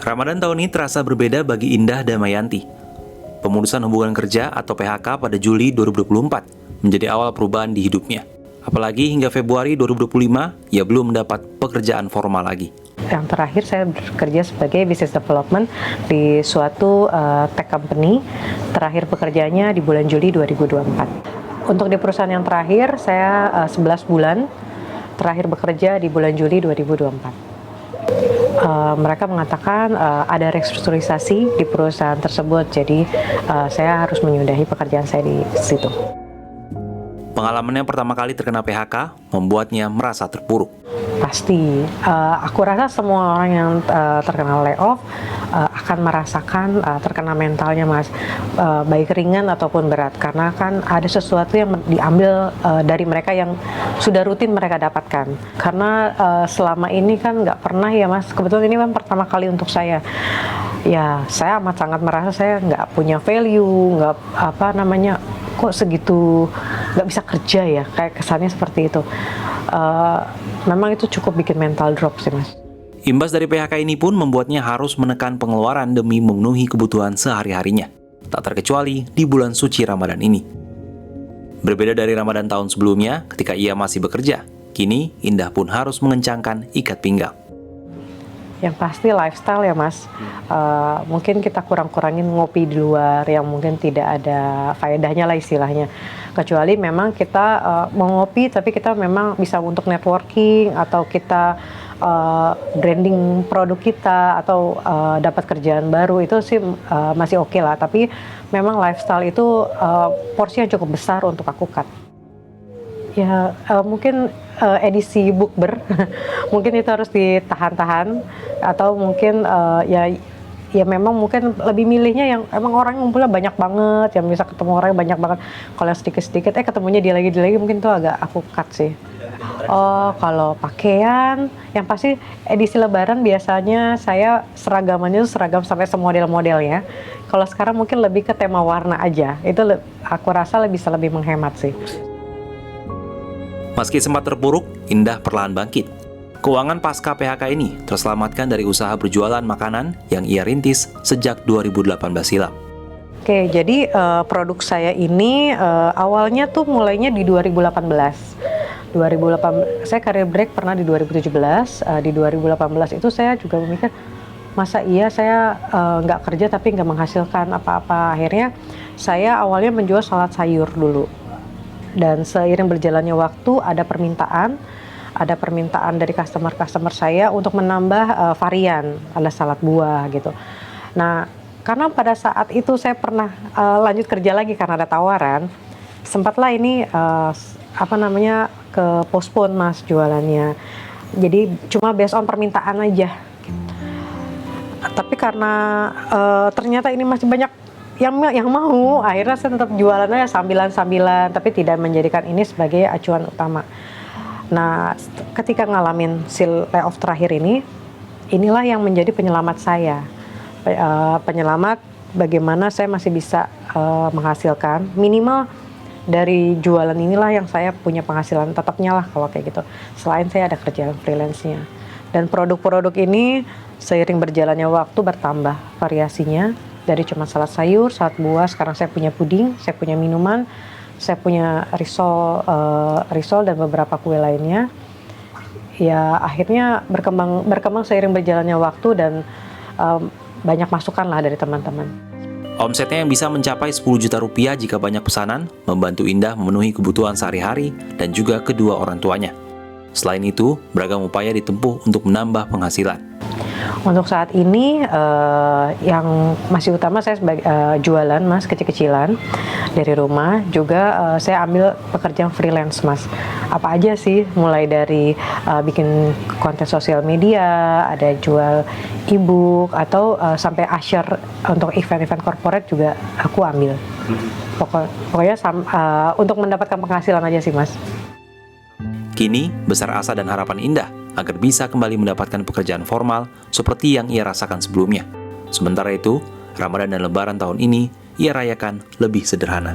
Ramadan tahun ini terasa berbeda bagi Indah Damayanti. Pemutusan hubungan kerja atau PHK pada Juli 2024 menjadi awal perubahan di hidupnya. Apalagi hingga Februari 2025, ia belum mendapat pekerjaan formal lagi. Yang terakhir saya bekerja sebagai business development di suatu tech company. Terakhir pekerjaannya di bulan Juli 2024. Untuk di perusahaan yang terakhir, saya 11 bulan. Terakhir bekerja di bulan Juli 2024. Mereka mengatakan ada restrukturisasi di perusahaan tersebut, jadi saya harus menyudahi pekerjaan saya di situ. Pengalamannya pertama kali terkena PHK membuatnya merasa terpuruk. Pasti, aku rasa semua orang yang terkena layoff akan merasakan terkena mentalnya, Mas, baik ringan ataupun berat, karena kan ada sesuatu yang diambil dari mereka yang sudah rutin mereka dapatkan. Karena selama ini kan nggak pernah ya, Mas, kebetulan ini kan pertama kali untuk saya. Ya, saya amat sangat merasa saya nggak punya value, kok segitu nggak bisa kerja ya, kayak kesannya seperti itu. Memang itu cukup bikin mental drop sih, Mas. Imbas dari PHK ini pun membuatnya harus menekan pengeluaran demi memenuhi kebutuhan sehari-harinya, tak terkecuali di bulan suci Ramadan ini. Berbeda dari Ramadan tahun sebelumnya ketika ia masih bekerja, kini Indah pun harus mengencangkan ikat pinggang. Yang pasti lifestyle ya, Mas. Mungkin kita kurang-kurangin ngopi di luar yang mungkin tidak ada faedahnya lah istilahnya. Kecuali memang kita mau ngopi tapi kita memang bisa untuk networking atau kita branding produk kita atau dapat kerjaan baru, itu sih masih oke lah. Tapi memang lifestyle itu porsi yang cukup besar untuk aku cut. Ya mungkin edisi bukber mungkin itu harus ditahan-tahan, atau mungkin ya memang mungkin lebih milihnya yang emang orang ngumpulnya banyak banget, yang bisa ketemu orang banyak banget. Kalau sedikit-sedikit ketemunya dia lagi mungkin tuh agak aku cut sih. Oh, kalau pakaian yang pasti edisi lebaran biasanya saya seragamannya tuh seragam sampai semodel-modelnya. Kalau sekarang mungkin lebih ke tema warna aja, itu aku rasa bisa lebih menghemat sih. Meski sempat terpuruk, Indah perlahan bangkit. Keuangan pasca PHK ini terselamatkan dari usaha berjualan makanan yang ia rintis sejak 2018 silam. Oke, jadi produk saya ini awalnya tuh mulainya di 2018. Saya career break pernah di 2017. Di 2018 itu saya juga memikir, masa iya saya nggak kerja tapi nggak menghasilkan apa-apa. Akhirnya saya awalnya menjual salad sayur dulu. Dan seiring berjalannya waktu ada permintaan dari customer saya untuk menambah varian, ada salad buah gitu. Nah, karena pada saat itu saya pernah lanjut kerja lagi karena ada tawaran, sempatlah ini ke postpone, Mas, jualannya. Jadi cuma based on permintaan aja. Tapi karena ternyata ini masih banyak yang mau, akhirnya saya tetap jualannya sambilan-sambilan, tapi tidak menjadikan ini sebagai acuan utama. Nah, ketika ngalamin layoff terakhir inilah yang menjadi penyelamat saya. Penyelamat bagaimana saya masih bisa menghasilkan minimal dari jualan inilah yang saya punya penghasilan tetapnya lah kalau kayak gitu. Selain saya ada kerjaan freelance-nya. Dan produk-produk ini seiring berjalannya waktu bertambah variasinya. Dari cuma salad sayur, salad buah, sekarang saya punya puding, saya punya minuman, saya punya risol dan beberapa kue lainnya. Ya akhirnya berkembang seiring berjalannya waktu dan banyak masukan lah dari teman-teman. Omsetnya yang bisa mencapai 10 juta rupiah jika banyak pesanan, membantu Indah memenuhi kebutuhan sehari-hari dan juga kedua orang tuanya. Selain itu, beragam upaya ditempuh untuk menambah penghasilan. Untuk saat ini yang masih utama saya sebagai jualan, Mas, kecil-kecilan dari rumah. Juga saya ambil pekerjaan freelance, Mas. Apa aja sih, mulai dari bikin konten sosial media, ada jual e-book, atau sampai usher untuk event-event corporate juga aku ambil. Pokoknya untuk mendapatkan penghasilan aja sih, Mas. Kini, besar asa dan harapan Indah agar bisa kembali mendapatkan pekerjaan formal seperti yang ia rasakan sebelumnya. Sementara itu, Ramadan dan Lebaran tahun ini ia rayakan lebih sederhana.